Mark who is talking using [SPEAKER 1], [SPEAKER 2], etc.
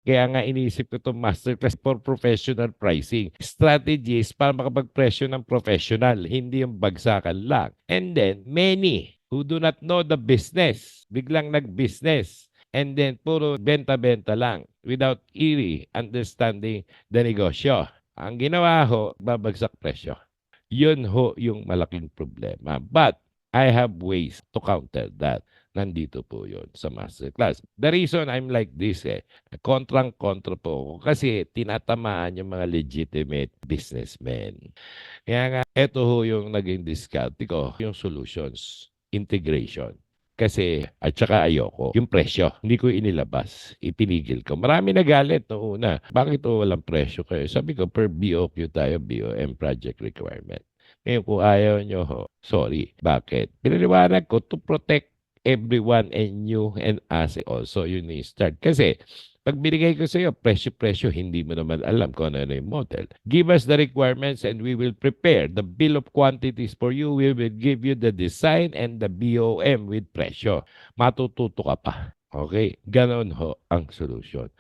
[SPEAKER 1] Kaya nga iniisip ko itong masterclass for professional pricing. Strategies para makapagpresyo ng professional, hindi yung bagsakan lang. And then, many who do not know the business, biglang nag-business. And then, puro benta-benta lang without really understanding the negosyo. Ang ginawa ho, babagsak presyo. Yun ho yung malaking problema. But I have ways to counter that. Nandito po yun sa masterclass. The reason I'm like this kontrang-kontra po ako kasi tinatamaan yung mga legitimate businessmen. Kaya nga, eto ho yung naging discount ko, yung solutions, integration. Kasi, at saka ayoko, yung presyo, hindi ko inilabas, itinigil ko. Marami nagalit noong una. Bakit walang presyo kayo? Sabi ko, per BOQ tayo, BOM project requirement. Ngayon, kung ayaw nyo, ho, sorry. Bakit? Pinaliwanag ko to protect everyone and you and us also. Yun yung start. Kasi, pag binigay ko sa iyo, presyo-presyo, hindi mo naman alam kung ano yung model. Give us the requirements and we will prepare the bill of quantities for you. We will give you the design and the BOM with presyo. Matututo ka pa. Okay? Ganon ho ang solusyon.